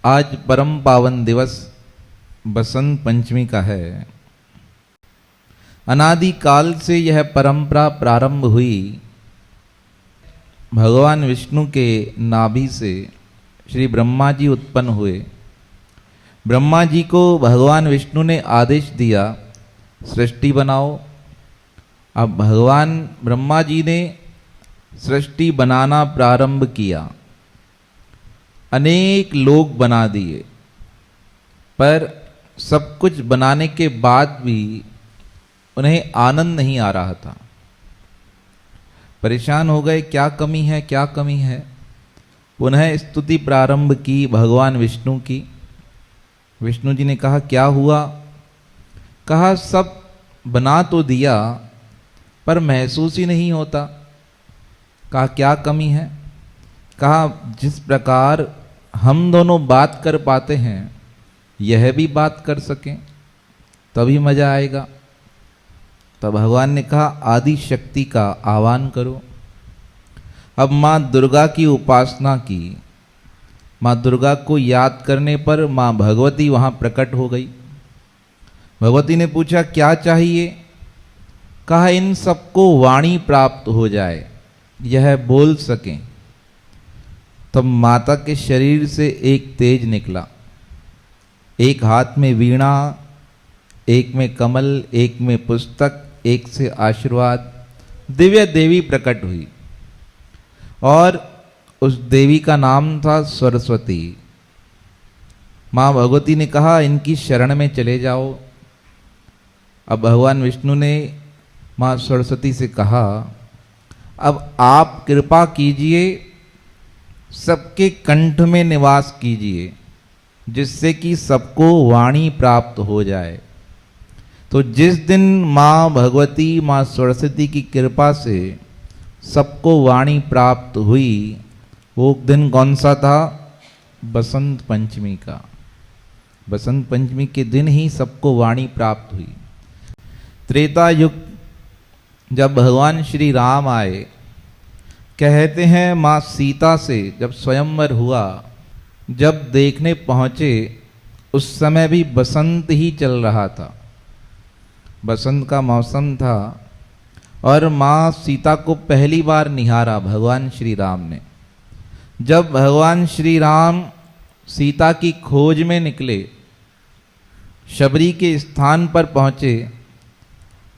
आज परम पावन दिवस बसंत पंचमी का है। अनादि काल से यह परंपरा प्रारंभ हुई। भगवान विष्णु के नाभि से श्री ब्रह्मा जी उत्पन्न हुए। ब्रह्मा जी को भगवान विष्णु ने आदेश दिया, सृष्टि बनाओ। अब भगवान ब्रह्मा जी ने सृष्टि बनाना प्रारंभ किया। अनेक लोक बना दिए, पर सब कुछ बनाने के बाद भी उन्हें आनंद नहीं आ रहा था। परेशान हो गए, क्या कमी है, क्या कमी है। पुनः स्तुति प्रारंभ की भगवान विष्णु की। विष्णु जी ने कहा, क्या हुआ? कहा, सब बना तो दिया पर महसूस ही नहीं होता। कहा, क्या कमी है? कहा, जिस प्रकार हम दोनों बात कर पाते हैं, यह भी बात कर सकें तभी मजा आएगा। तब भगवान ने कहा, आदि शक्ति का आह्वान करो। अब माँ दुर्गा की उपासना की। माँ दुर्गा को याद करने पर माँ भगवती वहां प्रकट हो गई। भगवती ने पूछा, क्या चाहिए? कहा, इन सबको वाणी प्राप्त हो जाए, यह बोल सकें। तब माता के शरीर से एक तेज निकला। एक हाथ में वीणा, एक में कमल, एक में पुस्तक, एक से आशीर्वाद। दिव्य देवी प्रकट हुई और उस देवी का नाम था सरस्वती। मां भगवती ने कहा, इनकी शरण में चले जाओ। अब भगवान विष्णु ने मां सरस्वती से कहा, अब आप कृपा कीजिए, सबके कंठ में निवास कीजिए, जिससे कि सबको वाणी प्राप्त हो जाए। तो जिस दिन माँ भगवती, माँ सरस्वती की कृपा से सबको वाणी प्राप्त हुई, वो दिन कौन सा था? बसंत पंचमी का। बसंत पंचमी के दिन ही सबको वाणी प्राप्त हुई। त्रेता युग जब भगवान श्री राम आए, कहते हैं माँ सीता से जब स्वयंवर हुआ, जब देखने पहुंचे, उस समय भी बसंत ही चल रहा था। बसंत का मौसम था और माँ सीता को पहली बार निहारा भगवान श्री राम ने। जब भगवान श्री राम सीता की खोज में निकले, शबरी के स्थान पर पहुंचे।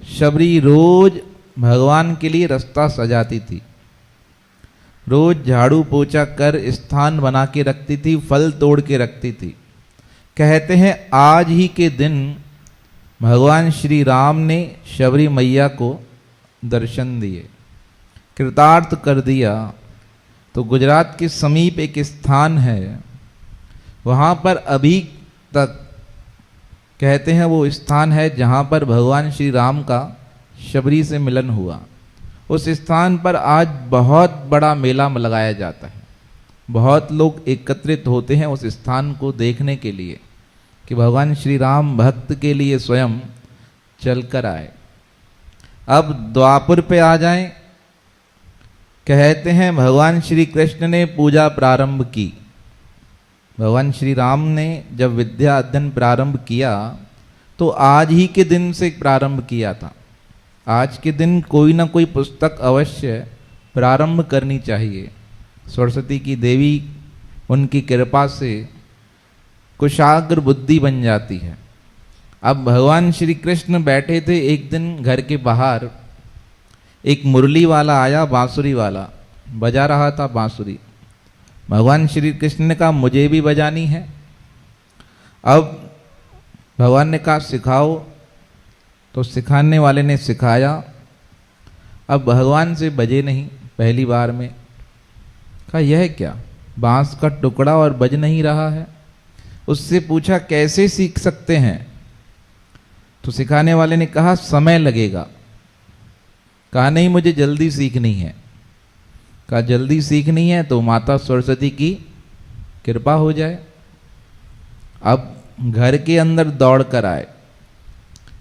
शबरी रोज भगवान के लिए रास्ता सजाती थी, रोज झाड़ू पोछा कर स्थान बना के रखती थी, फल तोड़ के रखती थी। कहते हैं आज ही के दिन भगवान श्री राम ने शबरी मैया को दर्शन दिए, कृतार्थ कर दिया। तो गुजरात के समीप एक स्थान है, वहाँ पर अभी तक कहते हैं वो स्थान है जहाँ पर भगवान श्री राम का शबरी से मिलन हुआ। उस स्थान पर आज बहुत बड़ा मेला लगाया जाता है। बहुत लोग एकत्रित होते हैं उस स्थान को देखने के लिए कि भगवान श्री राम भक्त के लिए स्वयं चलकर आए। अब द्वापर पे आ जाएं। कहते हैं भगवान श्री कृष्ण ने पूजा प्रारंभ की। भगवान श्री राम ने जब विद्या अध्ययन प्रारंभ किया तो आज ही के दिन से प्रारंभ किया था। आज के दिन कोई ना कोई पुस्तक अवश्य प्रारंभ करनी चाहिए। सरस्वती की देवी, उनकी कृपा से कुशाग्र बुद्धि बन जाती है। अब भगवान श्री कृष्ण बैठे थे, एक दिन घर के बाहर एक मुरली वाला आया, बांसुरी वाला बजा रहा था बांसुरी। भगवान श्री कृष्ण ने कहा, मुझे भी बजानी है। अब भगवान ने कहा, सिखाओ। तो सिखाने वाले ने सिखाया। अब भगवान से बजे नहीं पहली बार में। कहा, यह क्या, बांस का टुकड़ा और बज नहीं रहा है। उससे पूछा, कैसे सीख सकते हैं? तो सिखाने वाले ने कहा, समय लगेगा। कहा, नहीं, मुझे जल्दी सीखनी है। कहा, जल्दी सीखनी है तो माता सरस्वती की कृपा हो जाए। अब घर के अंदर दौड़ कर आए।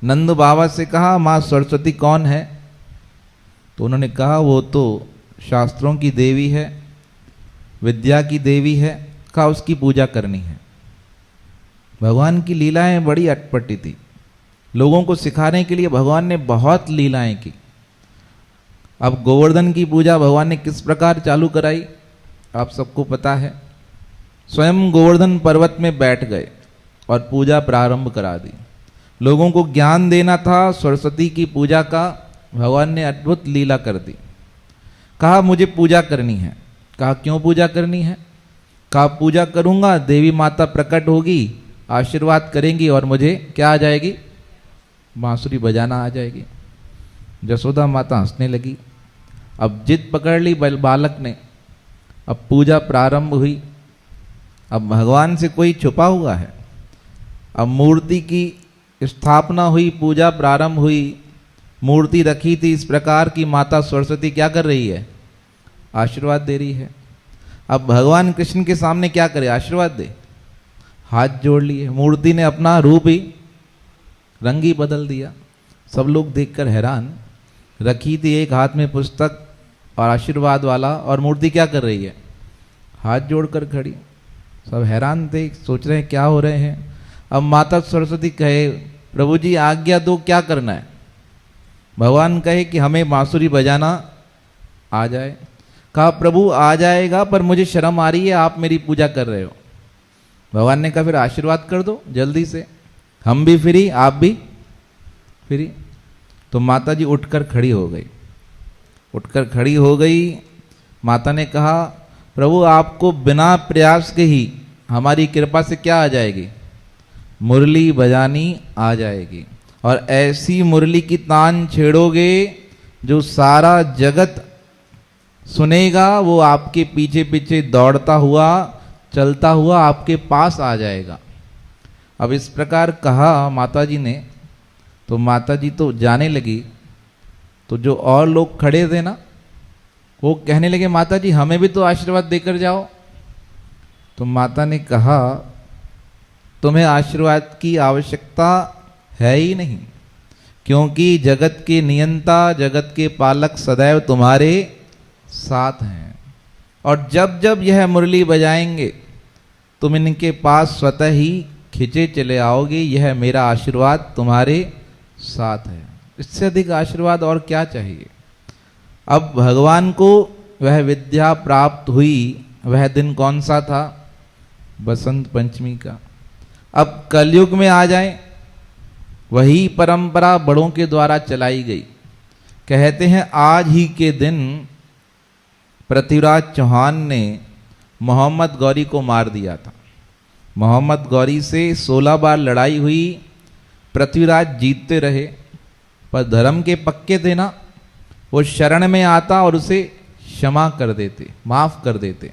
नंद बाबा से कहा, माँ सरस्वती कौन है? तो उन्होंने कहा, वो तो शास्त्रों की देवी है, विद्या की देवी है। कहा, उसकी पूजा करनी है। भगवान की लीलाएं बड़ी अटपटी थी। लोगों को सिखाने के लिए भगवान ने बहुत लीलाएं की। अब गोवर्धन की पूजा भगवान ने किस प्रकार चालू कराई, आप सबको पता है। स्वयं गोवर्धन पर्वत में बैठ गए और पूजा प्रारंभ करा दी। लोगों को ज्ञान देना था सरस्वती की पूजा का, भगवान ने अद्भुत लीला कर दी। कहा मुझे पूजा करनी है। कहा क्यों पूजा करनी है? कहा पूजा करूंगा, देवी माता प्रकट होगी, आशीर्वाद करेंगी और मुझे क्या आ जाएगी? बांसुरी बजाना आ जाएगी। जसोदा माता हंसने लगी। अब जिद पकड़ ली बालक ने। अब पूजा प्रारंभ हुई। अब भगवान से कोई छुपा हुआ है। अब मूर्ति की स्थापना हुई, पूजा प्रारंभ हुई। मूर्ति रखी थी इस प्रकार की, माता सरस्वती क्या कर रही है? आशीर्वाद दे रही है। अब भगवान कृष्ण के सामने क्या करे? आशीर्वाद दे। हाथ जोड़ लिए। मूर्ति ने अपना रूप ही, रंग ही बदल दिया। सब लोग देखकर हैरान। रखी थी एक हाथ में पुस्तक और आशीर्वाद वाला, और मूर्ति क्या कर रही है? हाथ जोड़कर खड़ी। सब हैरान थे, सोच रहे हैं क्या हो रहे हैं। अब माता सरस्वती कहे प्रभु जी आज्ञा दो, क्या करना है? भगवान कहे कि हमें बांसुरी बजाना आ जाए। कहा प्रभु आ जाएगा, पर मुझे शर्म आ रही है, आप मेरी पूजा कर रहे हो। भगवान ने कहा फिर आशीर्वाद कर दो जल्दी से, हम भी फ्री आप भी फ्री। तो माता जी उठकर खड़ी हो गई। उठकर खड़ी हो गई। माता ने कहा प्रभु आपको बिना प्रयास के ही हमारी कृपा से क्या आ जाएगी? मुरली बजानी आ जाएगी। और ऐसी मुरली की तान छेड़ोगे जो सारा जगत सुनेगा, वो आपके पीछे पीछे दौड़ता हुआ चलता हुआ आपके पास आ जाएगा। अब इस प्रकार कहा माता जी ने, तो माता जी तो जाने लगी। तो जो और लोग खड़े थे ना, वो कहने लगे माता जी हमें भी तो आशीर्वाद देकर जाओ। तो माता ने कहा तुम्हें आशीर्वाद की आवश्यकता है ही नहीं, क्योंकि जगत के नियंता, जगत के पालक सदैव तुम्हारे साथ हैं। और जब जब यह मुरली बजाएंगे तुम इनके पास स्वतः ही खिंचे चले आओगे। यह मेरा आशीर्वाद तुम्हारे साथ है। इससे अधिक आशीर्वाद और क्या चाहिए? अब भगवान को वह विद्या प्राप्त हुई। वह दिन कौन सा था? बसंत पंचमी का। अब कलयुग में आ जाए, वही परंपरा बड़ों के द्वारा चलाई गई। कहते हैं आज ही के दिन पृथ्वीराज चौहान ने मोहम्मद गौरी को मार दिया था। मोहम्मद गौरी से 16 बार लड़ाई हुई। पृथ्वीराज जीतते रहे, पर धर्म के पक्के थे ना, वो शरण में आता और उसे क्षमा कर देते, माफ कर देते।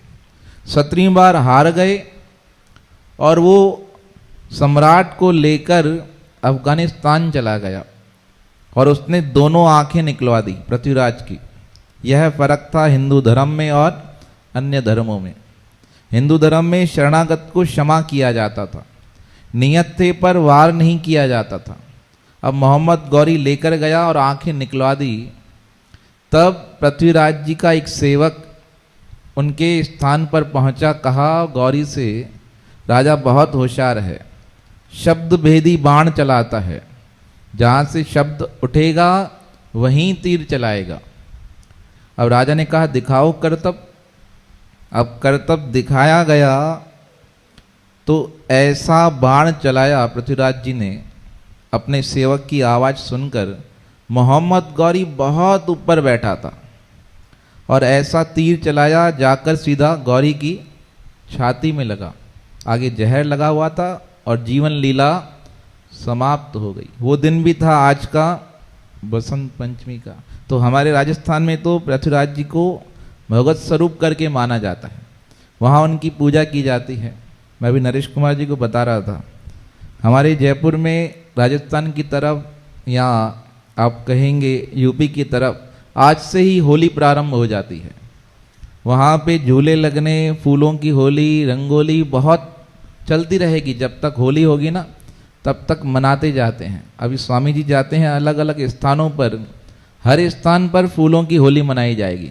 17वीं बार हार गए और वो सम्राट को लेकर अफगानिस्तान चला गया और उसने दोनों आंखें निकलवा दी पृथ्वीराज की। यह फर्क था हिंदू धर्म में और अन्य धर्मों में। हिंदू धर्म में शरणागत को क्षमा किया जाता था, नियत थे पर वार नहीं किया जाता था। अब मोहम्मद गौरी लेकर गया और आंखें निकलवा दी। तब पृथ्वीराज जी का एक सेवक उनके स्थान पर पहुंचा। कहा गौरी से राजा बहुत होशियार है, शब्द भेदी बाण चलाता है, जहां से शब्द उठेगा वहीं तीर चलाएगा। अब राजा ने कहा दिखाओ करतब। अब करतब दिखाया गया तो ऐसा बाण चलाया पृथ्वीराज जी ने। अपने सेवक की आवाज सुनकर मोहम्मद गौरी बहुत ऊपर बैठा था और ऐसा तीर चलाया जाकर सीधा गौरी की छाती में लगा। आगे जहर लगा हुआ था और जीवन लीला समाप्त हो गई। वो दिन भी था आज का बसंत पंचमी का। तो हमारे राजस्थान में तो पृथ्वीराज जी को भगवत स्वरूप करके माना जाता है, वहाँ उनकी पूजा की जाती है। मैं भी नरेश कुमार जी को बता रहा था, हमारे जयपुर में राजस्थान की तरफ या आप कहेंगे यूपी की तरफ आज से ही होली प्रारंभ हो जाती है। वहाँ पे झूले लगने, फूलों की होली, रंगोली बहुत चलती रहेगी। जब तक होली होगी ना तब तक मनाते जाते हैं। अभी स्वामी जी जाते हैं अलग अलग स्थानों पर, हर स्थान पर फूलों की होली मनाई जाएगी।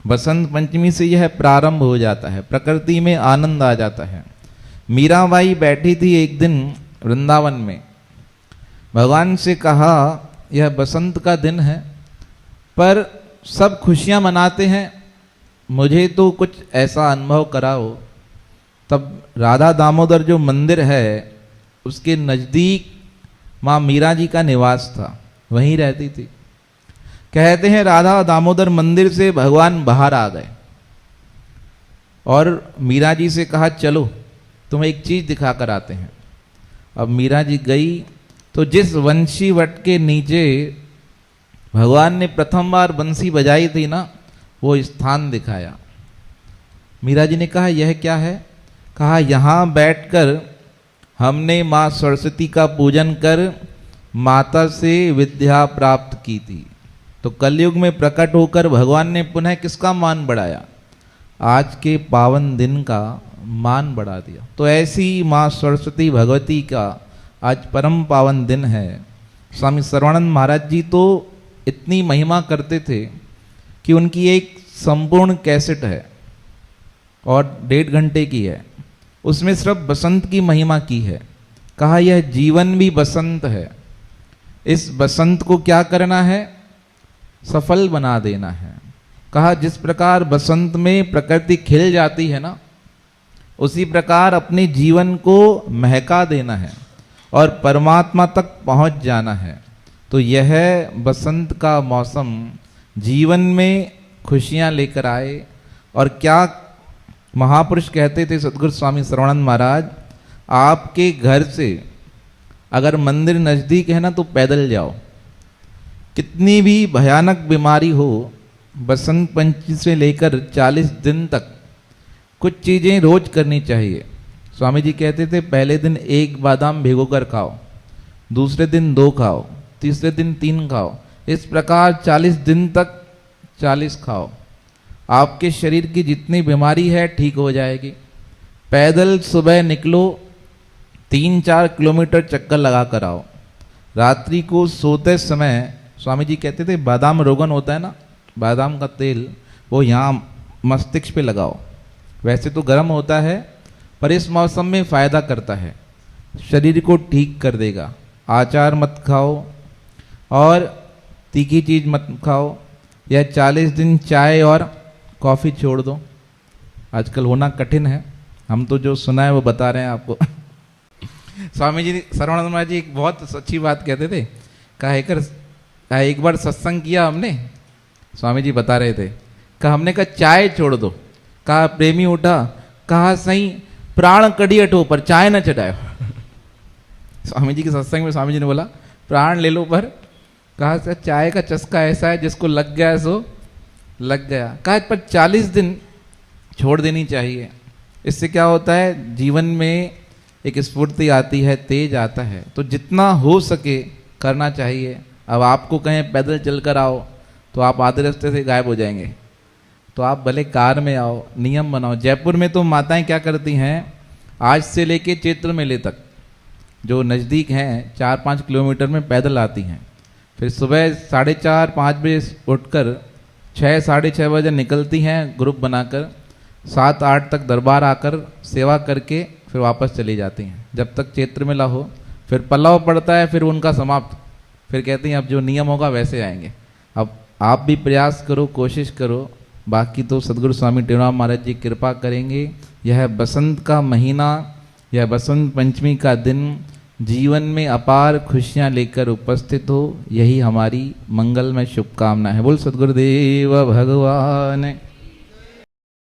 बसंत पंचमी से यह प्रारंभ हो जाता है, प्रकृति में आनंद आ जाता है। मीराबाई बैठी थी एक दिन वृंदावन में, भगवान से कहा यह बसंत का दिन है पर सब खुशियां मनाते हैं, मुझे तो कुछ ऐसा अनुभव कराओ। तब राधा दामोदर जो मंदिर है उसके नज़दीक माँ मीरा जी का निवास था, वहीं रहती थी। कहते हैं राधा दामोदर मंदिर से भगवान बाहर आ गए और मीरा जी से कहा चलो तुम्हें एक चीज दिखा कर आते हैं। अब मीरा जी गई तो जिस वंशी वट के नीचे भगवान ने प्रथम बार बंसी बजाई थी ना, वो स्थान दिखाया। मीरा जी ने कहा यह क्या है? कहा यहाँ बैठकर हमने माँ सरस्वती का पूजन कर माता से विद्या प्राप्त की थी, तो कलयुग में प्रकट होकर भगवान ने पुनः किसका मान बढ़ाया? आज के पावन दिन का मान बढ़ा दिया। तो ऐसी माँ सरस्वती भगवती का आज परम पावन दिन है। स्वामी सर्वानंद महाराज जी तो इतनी महिमा करते थे कि उनकी एक संपूर्ण कैसेट है और 1.5 घंटे की है, उसमें सिर्फ बसंत की महिमा की है। कहा यह जीवन भी बसंत है, इस बसंत को क्या करना है? सफल बना देना है। कहा जिस प्रकार बसंत में प्रकृति खिल जाती है ना, उसी प्रकार अपने जीवन को महका देना है और परमात्मा तक पहुंच जाना है। तो यह बसंत का मौसम जीवन में खुशियां लेकर आए। और क्या महापुरुष कहते थे सद्गुरु स्वामी सर्वानंद महाराज, आपके घर से अगर मंदिर नजदीक है ना तो पैदल जाओ। कितनी भी भयानक बीमारी हो, बसंत पंचमी से लेकर 40 दिन तक कुछ चीजें रोज करनी चाहिए। स्वामी जी कहते थे पहले दिन 1 बादाम भिगोकर खाओ, दूसरे दिन 2 खाओ, तीसरे दिन 3 खाओ, इस प्रकार 40 दिन तक 40 खाओ। आपके शरीर की जितनी बीमारी है ठीक हो जाएगी। पैदल सुबह निकलो, 3-4 किलोमीटर चक्कर लगा कर आओ। रात्रि को सोते समय स्वामी जी कहते थे बादाम रोगन होता है ना, बादाम का तेल, वो यहाँ मस्तिष्क पे लगाओ। वैसे तो गर्म होता है पर इस मौसम में फायदा करता है, शरीर को ठीक कर देगा। आचार मत खाओ और तीखी चीज मत खाओ। या 40 दिन चाय और कॉफी छोड़ दो। आजकल होना कठिन है, हम तो जो सुना है वो बता रहे हैं आपको। स्वामी जी सर्वानंद महाराज जी एक बहुत अच्छी बात कहते थे। कहा एक बार सत्संग किया हमने, स्वामी जी बता रहे थे, कहा हमने कहा चाय छोड़ दो। कहा प्रेमी उठा, कहा सही प्राण कड़ी हटो पर चाय न चढ़ाओ। स्वामी जी के सत्संग में स्वामी जी ने बोला प्राण ले लो पर, कहा सर चाय का चस्का ऐसा है जिसको लग गया सो लग गया। कहा पर 40 दिन छोड़ देनी चाहिए। इससे क्या होता है, जीवन में एक स्फूर्ति आती है, तेज आता है। तो जितना हो सके करना चाहिए। अब आपको कहें पैदल चल कर आओ तो आप आधे रास्ते से गायब हो जाएंगे, तो आप भले कार में आओ, नियम बनाओ। जयपुर में तो माताएं क्या करती हैं, आज से लेके चैत्र मेले तक जो नज़दीक हैं 4-5 किलोमीटर में पैदल आती हैं। फिर सुबह 4:30-5 बजे उठकर 6-6:30 बजे निकलती हैं ग्रुप बनाकर, 7-8 तक दरबार आकर सेवा करके फिर वापस चली जाती हैं जब तक चैत्र मेला हो। फिर पल्लव पड़ता है, फिर उनका समाप्त। फिर कहती हैं अब जो नियम होगा वैसे आएंगे। अब आप भी प्रयास करो, कोशिश करो, बाकी तो सद्गुरु स्वामी टेनुराम महाराज जी कृपा करेंगे। यह बसंत का महीना, यह बसंत पंचमी का दिन जीवन में अपार खुशियां लेकर उपस्थित हो, यही हमारी मंगलमय शुभकामना है। बोल सद्गुरुदेव भगवान